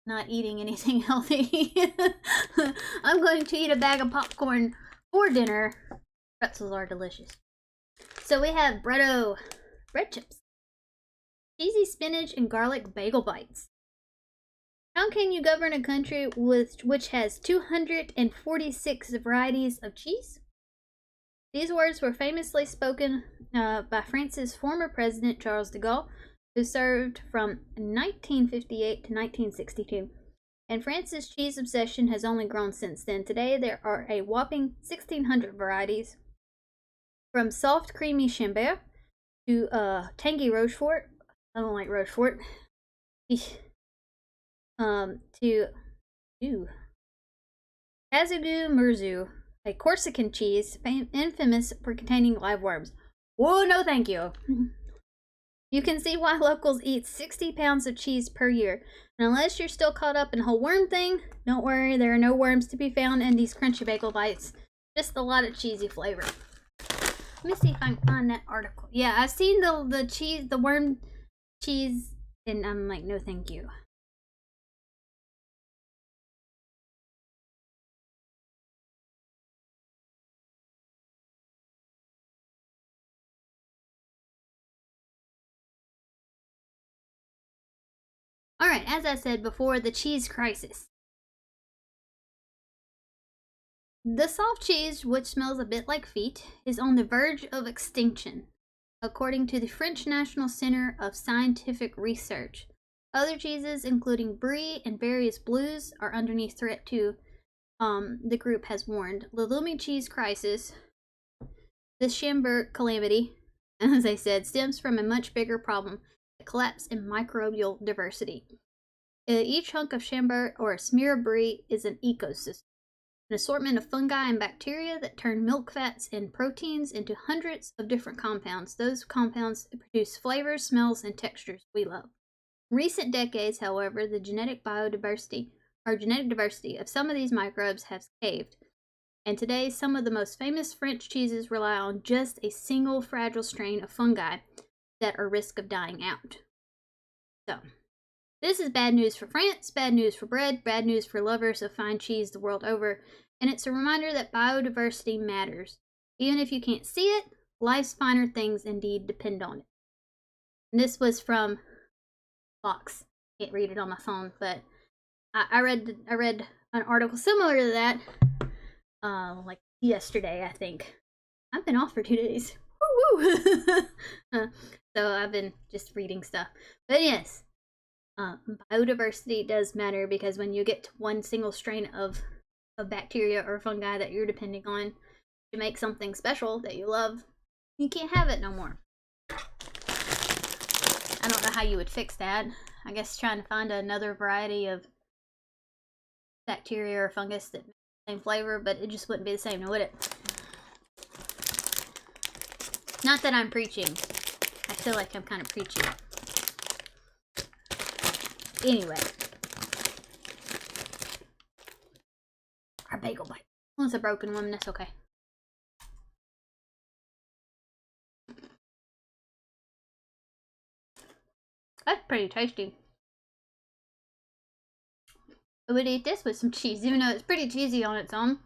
Not eating anything healthy. I'm going to eat a bag of popcorn for dinner. Pretzels are delicious. So we have Brito bread chips. Cheesy spinach and garlic bagel bites. How can you govern a country which has 246 varieties of cheese? These words were famously spoken by France's former president Charles de Gaulle, who served from 1958 to 1962. And France's cheese obsession has only grown since then. Today there are a whopping 1,600 varieties, from soft creamy Chambord to tangy Rochefort. I don't like Rochefort. To Azegu Merzu, a Corsican cheese infamous for containing live worms. Whoa, no thank you. You can see why locals eat 60 pounds of cheese per year. And unless you're still caught up in the whole worm thing, don't worry, there are no worms to be found in these crunchy bagel bites. Just a lot of cheesy flavor. Let me see if I can find that article. Yeah, I've seen the cheese, the worm cheese, and I'm like, no thank you. Alright, as I said before, the cheese crisis. The soft cheese, which smells a bit like feet, is on the verge of extinction, according to the French National Center of Scientific Research. Other cheeses, including brie and various blues, are underneath threat too, the group has warned. The looming cheese crisis, the Chambert calamity, as I said, stems from a much bigger problem, the collapse in microbial diversity. Each hunk of Chambert or a smear of brie is an ecosystem, an assortment of fungi and bacteria that turn milk fats and proteins into hundreds of different compounds. Those compounds produce flavors, smells, and textures we love. In recent decades, however, the genetic diversity of some of these microbes has caved, and today some of the most famous French cheeses rely on just a single fragile strain of fungi that are at risk of dying out. So, this is bad news for France, bad news for bread, bad news for lovers of fine cheese the world over, and it's a reminder that biodiversity matters. Even if you can't see it, life's finer things indeed depend on it. And this was from Fox. Can't read it on my phone, but I read an article similar to that, like yesterday, I think. I've been off for 2 days. Woo-woo! So I've been just reading stuff. But yes, biodiversity does matter, because when you get to one single strain of bacteria or fungi that you're depending on to make something special that you love, you can't have it no more. I don't know how you would fix that. I guess trying to find another variety of bacteria or fungus that makes the same flavor, but it just wouldn't be the same, would it? Not that I'm preaching. I feel like I'm kind of preaching. Anyway. Our bagel bite. Well, it's a broken one, that's okay. That's pretty tasty. I would eat this with some cheese, even though it's pretty cheesy on its own.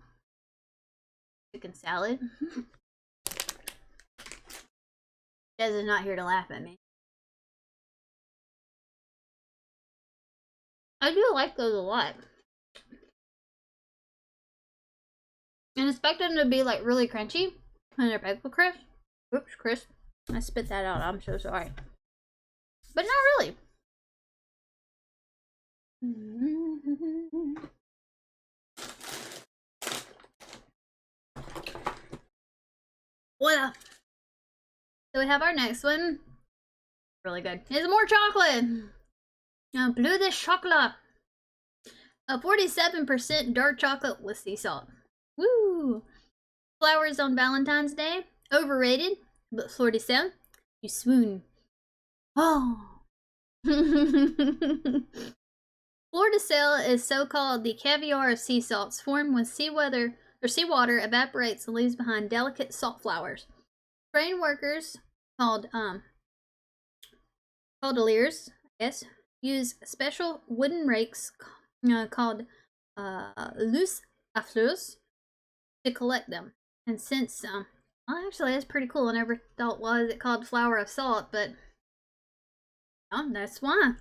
Chicken salad. Des is not here to laugh at me. I do like those a lot. And expect them to be like really crunchy when they're bagel crisp. Oops, crisp. I spit that out. I'm so sorry. But not really. Well, so we have our next one. Really good. It's more chocolate. Bleu de chocolat. 47% dark chocolate with sea salt. Woo! Flowers on Valentine's Day. Overrated, but fleur de sel. You swoon. Oh. Fleur de sel is so-called the caviar of sea salts, formed when seawater evaporates and leaves behind delicate salt flowers. Trained workers called cordeliers, I guess, use special wooden rakes called loose à fleurs to collect them. And since well, actually that's pretty cool. I never thought was it called flower of salt, but that's why.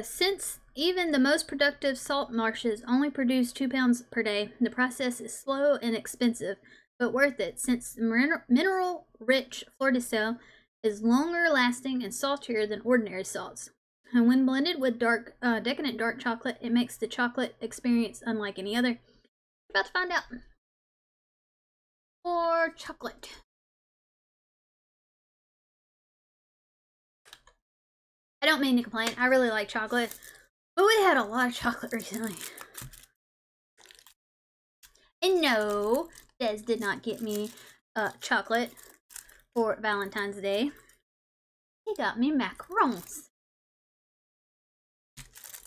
Since even the most productive salt marshes only produce 2 pounds per day, the process is slow and expensive, but worth it, since mineral-rich fleur de sel is longer lasting and saltier than ordinary salts. And when blended with decadent dark chocolate, it makes the chocolate experience unlike any other. We're about to find out. More chocolate. I don't mean to complain. I really like chocolate, but we had a lot of chocolate recently. And no, Des did not get me chocolate for Valentine's Day. He got me macarons,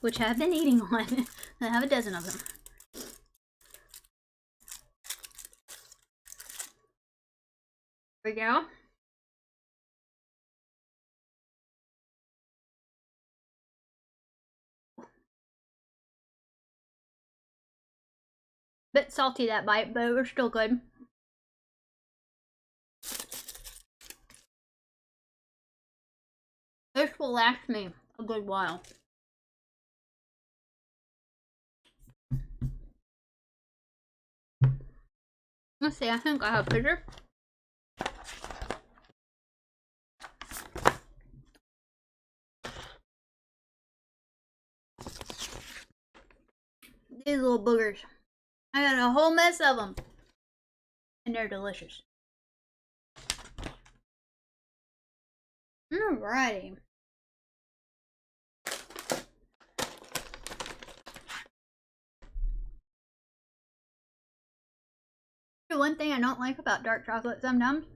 which I've been eating on. I have a dozen of them. Here we go. Bit salty that bite, but it was still good. This will last me a good while. Let's see, I think I have a picture. These little boogers. I got a whole mess of them. And they're delicious. Alrighty. One thing I don't like about dark chocolate sometimes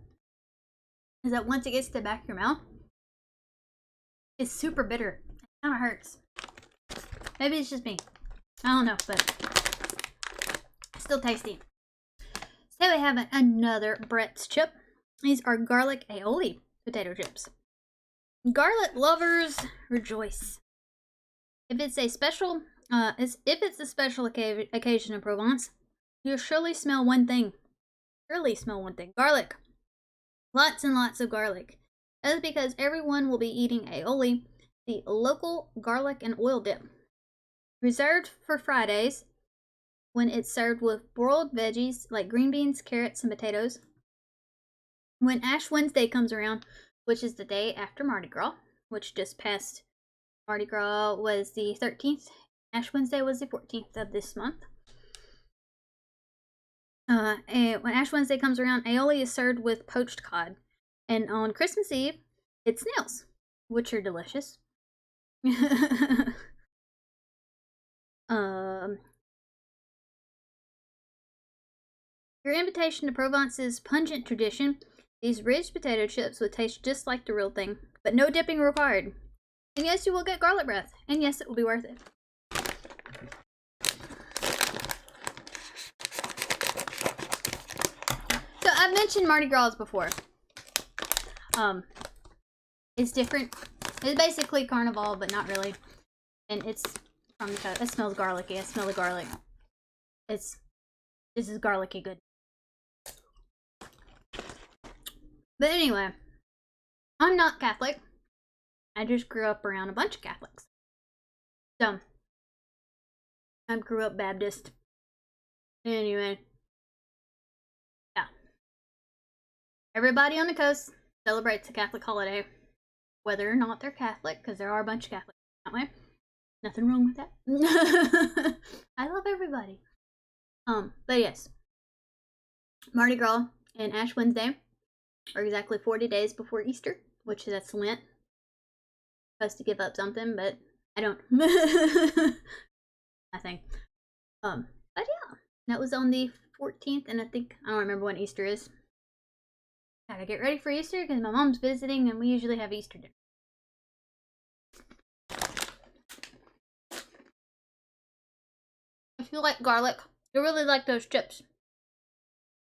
is that once it gets to the back of your mouth, it's super bitter. It kind of hurts. Maybe it's just me. I don't know, but still tasty. So we have another Brett's chip. These are garlic aioli potato chips. Garlic lovers rejoice. If it's a special occasion in Provence, you'll surely smell one thing. Garlic. Lots and lots of garlic. That is because everyone will be eating aioli, the local garlic and oil dip. Reserved for Fridays, when it's served with broiled veggies like green beans, carrots, and potatoes. When Ash Wednesday comes around, which is the day after Mardi Gras, which just passed. Mardi Gras was the 13th. Ash Wednesday was the 14th of this month. And when Ash Wednesday comes around, aioli is served with poached cod. And on Christmas Eve, it's snails, which are delicious. Your invitation to Provence's pungent tradition, these ridged potato chips would taste just like the real thing, but no dipping required. And yes, you will get garlic breath, and yes, it will be worth it. So I've mentioned Mardi Gras before. It's different. It's basically carnival, but not really. And it's from the coast. It smells garlicky. I smell the garlic. This is garlicky good. But anyway, I'm not Catholic. I just grew up around a bunch of Catholics. So, I grew up Baptist. Anyway. Yeah. Everybody on the coast celebrates a Catholic holiday. Whether or not they're Catholic, because there are a bunch of Catholics that way. Nothing wrong with that. I love everybody. But yes. Mardi Gras and Ash Wednesday are exactly 40 days before Easter, which that's Lent. Supposed to give up something, but I don't. I think. But yeah, that was on the 14th, and I don't remember when Easter is. Gotta get ready for Easter because my mom's visiting, and we usually have Easter dinner. If you like garlic, you'll really like those chips.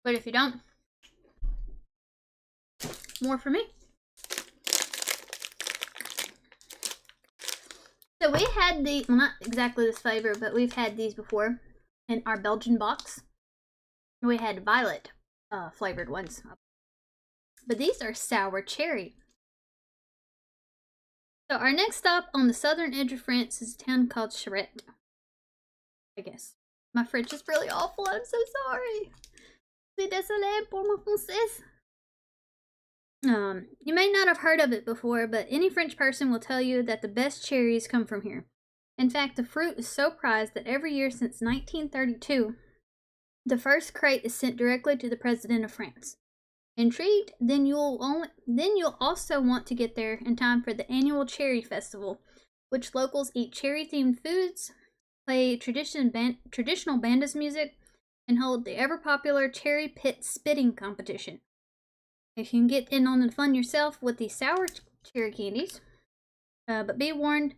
But if you don't, more for me. So we had well, not exactly this flavor, but we've had these before in our Belgian box. We had violet flavored ones. But these are sour cherry. So our next stop on the southern edge of France is a town called Charette. I guess. My French is really awful. I'm so sorry. Je suis désolée pour mon français. You may not have heard of it before, but any French person will tell you that the best cherries come from here. In fact, the fruit is so prized that every year since 1932, the first crate is sent directly to the President of France. Intrigued? Then you'll also want to get there in time for the annual Cherry Festival, which locals eat cherry-themed foods, play traditional bandas music, and hold the ever-popular cherry pit spitting competition. If you can get in on the fun yourself with the sour cherry candies, but be warned,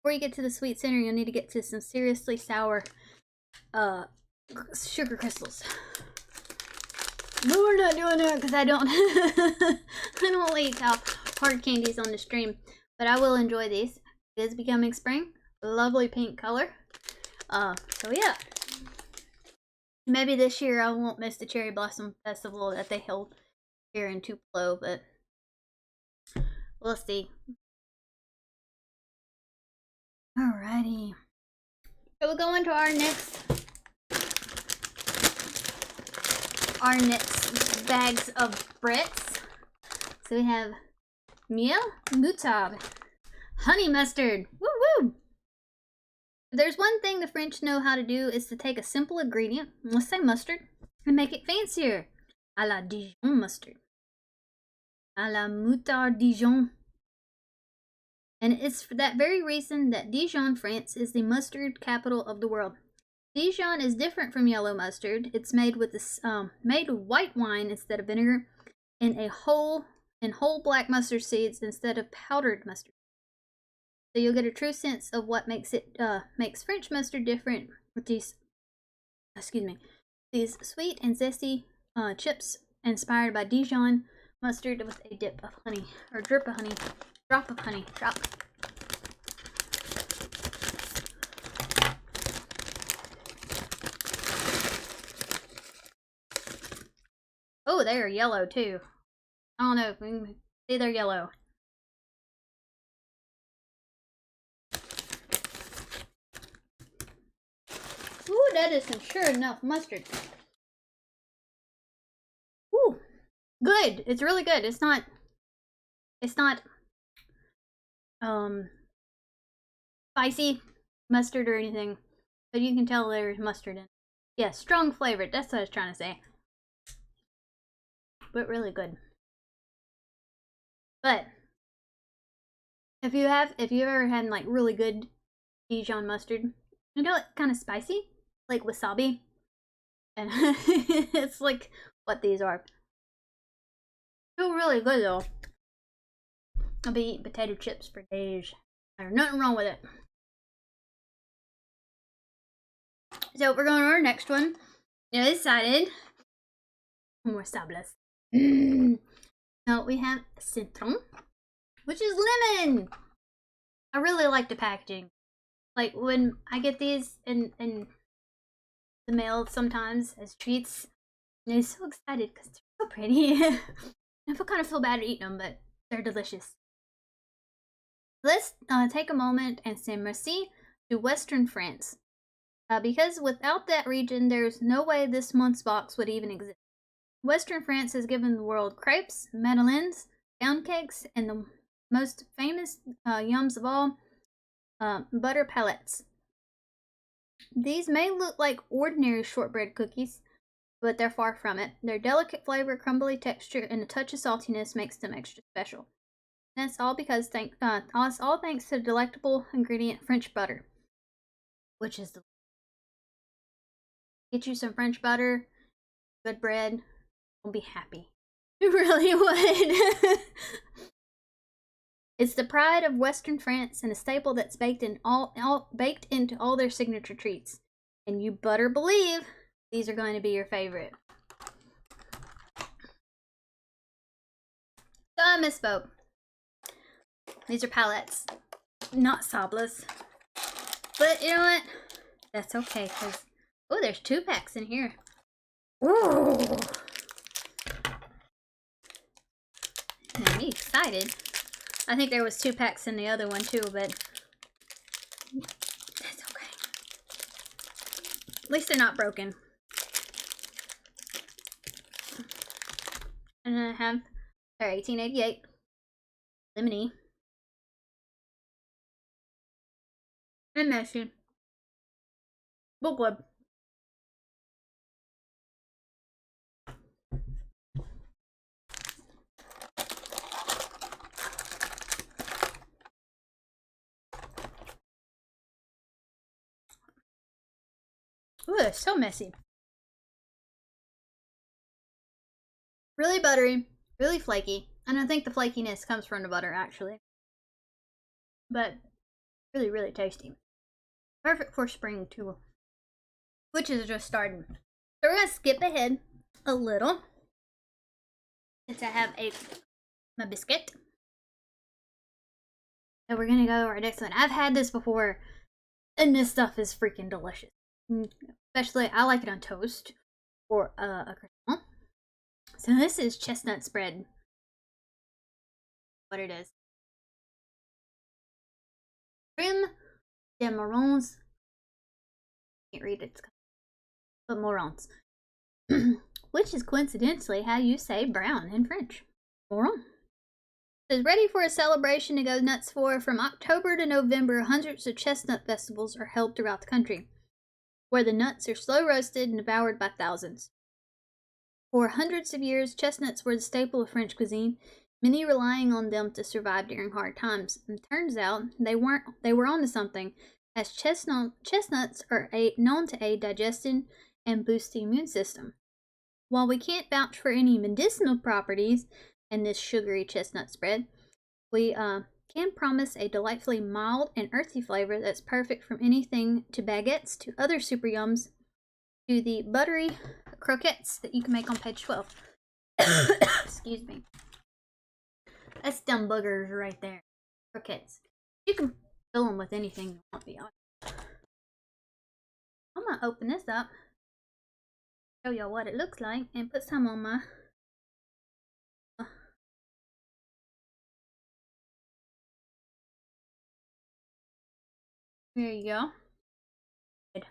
before you get to the sweet center, you'll need to get to some seriously sour sugar crystals. But we're not doing that because I don't I don't eat hard candies on the stream. But I will enjoy these. It is becoming spring. Lovely pink color. So yeah. Maybe this year I won't miss the Cherry Blossom Festival that they held here in Tupelo, but we'll see. Alrighty. So we'll go into our next bags of Brits. So we have miel moutarde, honey mustard. Woo woo! If there's one thing the French know how to do is to take a simple ingredient, let's say mustard, and make it fancier. A la Dijon mustard. A la moutarde Dijon. And it's for that very reason that Dijon, France is the mustard capital of the world. Dijon is different from yellow mustard. It's made with white wine instead of vinegar, and whole black mustard seeds instead of powdered mustard. So you'll get a true sense of what makes French mustard different with these sweet and zesty chips inspired by Dijon mustard with a drop of honey. Oh, they are yellow too. I don't know if we can see they're yellow. Ooh, that is some sure enough mustard. Ooh, good. It's really good. It's not spicy mustard or anything, but you can tell there's mustard in it. Yeah, strong flavored. That's what I was trying to say. But really good. But if you ever had like really good Dijon mustard, you know it's kind of spicy, like wasabi, and it's like what these are. Still really good though. I'll be eating potato chips for days. There's nothing wrong with it. So we're going to our next one. I decided more sablés. So we have citron, which is lemon. I really like the packaging. Like when I get these in the mail sometimes as treats, I'm so excited because they're so pretty. I kind of feel bad eating them, but they're delicious. Let's take a moment and say merci to Western France. Because without that region, there's no way this month's box would even exist. Western France has given the world crepes, madeleines, pound cakes, and the most famous yums of all, butter palettes. These may look like ordinary shortbread cookies, but they're far from it. Their delicate flavor, crumbly texture, and a touch of saltiness makes them extra special. And that's all because thanks to the delectable ingredient French butter, which is get you some French butter, good bread, you'll be happy. You really would. It's the pride of Western France and a staple that's baked into all their signature treats. And you better believe these are going to be your favorite. So I misspoke. These are palettes, not sablés. But you know what? That's okay, because oh, there's 2 packs in here. Ooh. I'm excited. I think there was 2 packs in the other one too, but that's okay. At least they're not broken. And I have their 1888 lemony and messy. But good. Ooh, they're so messy. Really buttery, really flaky. And I think the flakiness comes from the butter, actually. But really, really tasty. Perfect for spring, too. Which is just starting. So we're going to skip ahead a little. Since I have my biscuit. So we're gonna go to our next one. I've had this before, and this stuff is freaking delicious. Especially, I like it on toast or a croissant. So this is chestnut spread. What it is. Crème de marrons. Can't read it, but marrons. Which is coincidentally how you say brown in French. Marron. Is ready for a celebration to go nuts for. From October to November, hundreds of chestnut festivals are held throughout the country, where the nuts are slow roasted and devoured by thousands. For hundreds of years, chestnuts were the staple of French cuisine, many relying on them to survive during hard times. And it turns out they were onto something, as chestnuts are known to aid digestion and boost the immune system. While we can't vouch for any medicinal properties in this sugary chestnut spread, we can promise a delightfully mild and earthy flavor that's perfect from anything to baguettes to other super yums to the buttery croquettes that you can make on page 12. Excuse me. That's dumb boogers right there. Croquettes. You can fill them with anything you want, be honest. I'm gonna open this up, show y'all what it looks like, and put some on my there you go. Good.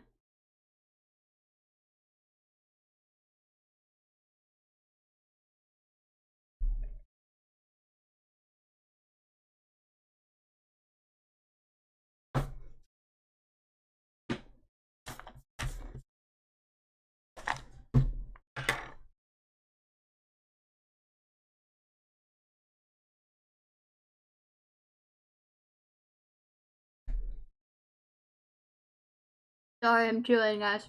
Sorry, I'm chewing, guys.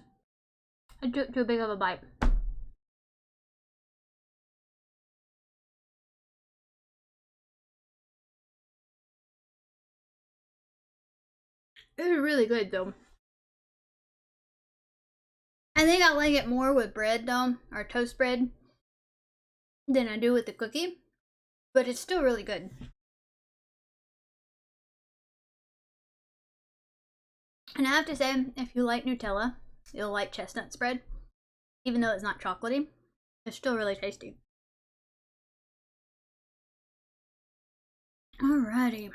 I took too big of a bite. It was really good, though. I think I like it more with bread, though, or toast bread, than I do with the cookie. But it's still really good. And I have to say, if you like Nutella, you'll like chestnut spread. Even though it's not chocolatey, it's still really tasty. Alrighty.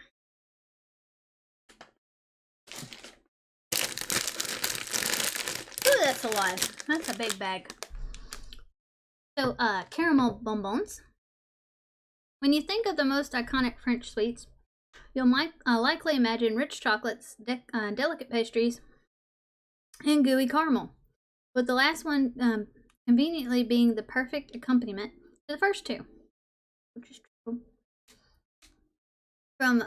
Ooh, that's a lot. That's a big bag. So, caramel bonbons. When you think of the most iconic French sweets, you'll likely imagine rich chocolates, delicate pastries, and gooey caramel, with the last one conveniently being the perfect accompaniment to the first two, which is true. From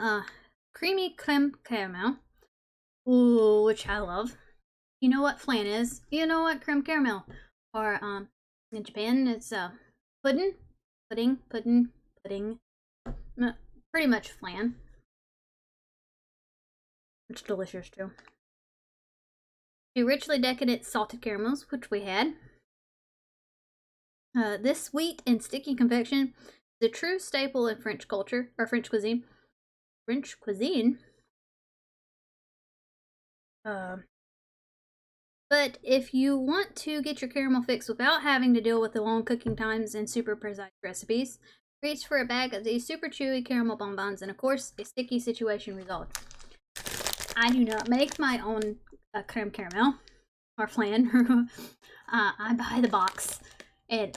creamy creme caramel, ooh, which I love. You know what flan is? You know what creme caramel? Or in Japan, it's pudding. Pretty much flan. It's delicious too. To richly decadent salted caramels, which we had. This sweet and sticky confection is a true staple in French culture, or French cuisine. French cuisine? But if you want to get your caramel fix without having to deal with the long cooking times and super precise recipes, reach for a bag of these super chewy caramel bonbons and, of course, a sticky situation resolved. I do not make my own creme caramel or flan. I buy the box and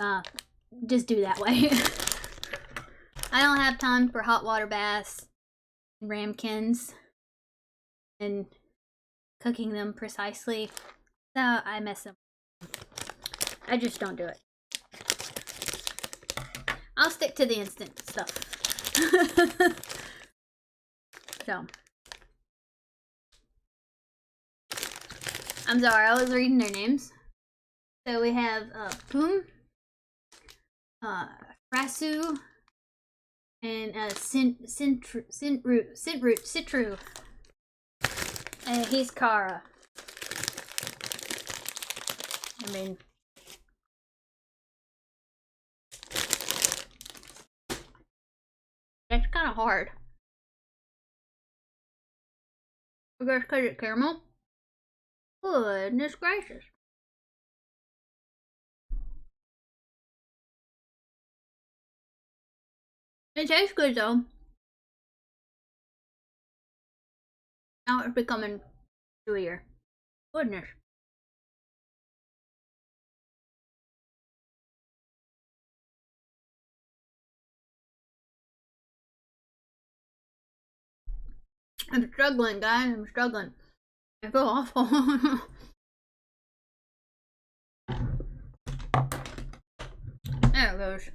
just do that way. I don't have time for hot water baths and ramekins and cooking them precisely. So I mess them. I just don't do it. I'll stick to the instant stuff. So I'm sorry, I was reading their names. So we have Poom, Frasu, and Citru. And he's Kara. I mean, It's kind of hard. I guess because it's caramel. Goodness gracious. It tastes good though. Now it's becoming chewier. Goodness. I'm struggling, guys. I'm struggling. I feel awful. There it goes.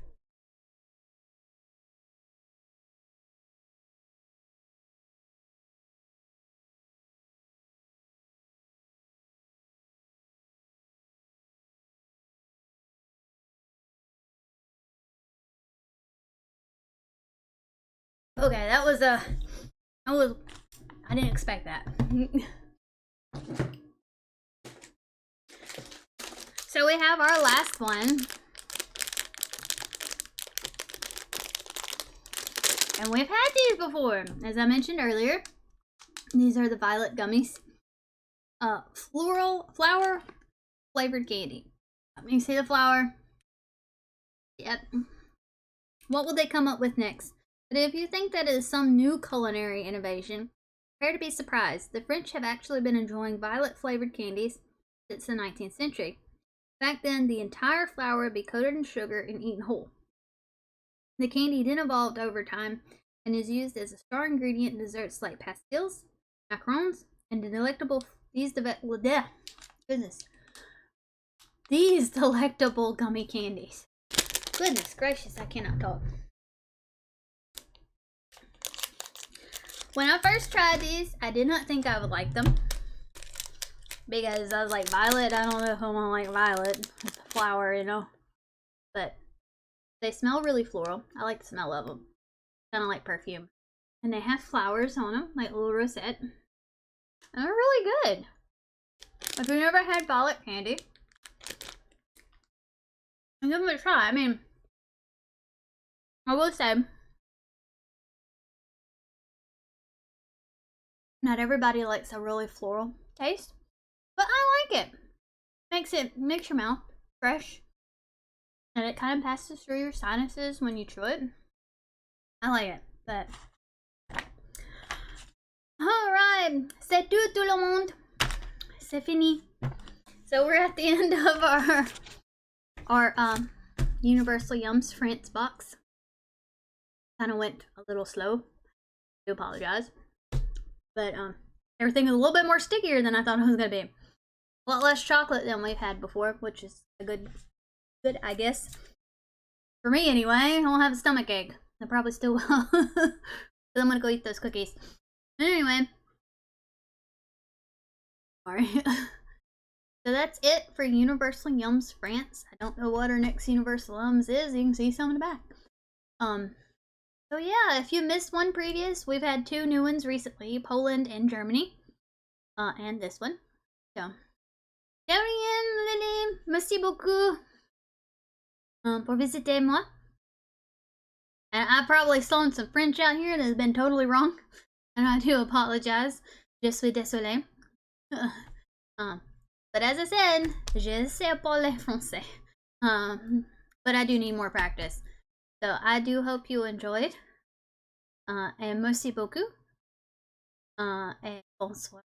Okay, that was I didn't expect that. So we have our last one. And we've had these before. As I mentioned earlier, these are the violet gummies. Flower flavored candy. Let me see the flower. Yep. What will they come up with next? But if you think that is some new culinary innovation, prepare to be surprised. The French have actually been enjoying violet flavored candies since the 19th century. Back then, the entire flour would be coated in sugar and eaten whole. The candy then evolved over time and is used as a star ingredient in desserts like pastilles, macarons, and the delectable these delectable gummy candies. Goodness gracious, I cannot talk. When I first tried these, I did not think I would like them. Because I was like, violet, I don't know if I want to like violet. It's a flower, you know. But they smell really floral. I like the smell of them. Kind of like perfume. And they have flowers on them, like a little rosette. And they're really good. If you've never had violet candy, give them a try. I mean, I will say, not everybody likes a really floral taste, but I like it. Makes your mouth fresh, and it kind of passes through your sinuses when you chew it. I like it, but alright, c'est tout le monde. C'est fini. So we're at the end of our Universal Yums France box. Kind of went a little slow. I do apologize. But everything is a little bit more stickier than I thought it was gonna be. A lot less chocolate than we've had before, which is a good I guess. For me anyway, I won't have a stomach ache. I probably still will. So I'm gonna go eat those cookies. Anyway. Sorry. So that's it for Universal Yums France. I don't know what our next Universal Yums is. You can see some in the back. So yeah, if you missed one previous, we've had two new ones recently, Poland and Germany. And this one. So, Darian, Lily, merci beaucoup pour visiter moi. And I probably thrown some French out here that has been totally wrong. And I do apologize. Je suis désolé. But as I said, je sais parler français. But I do need more practice. So I do hope you enjoyed. And merci beaucoup. Et bonsoir.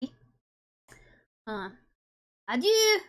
Adieu!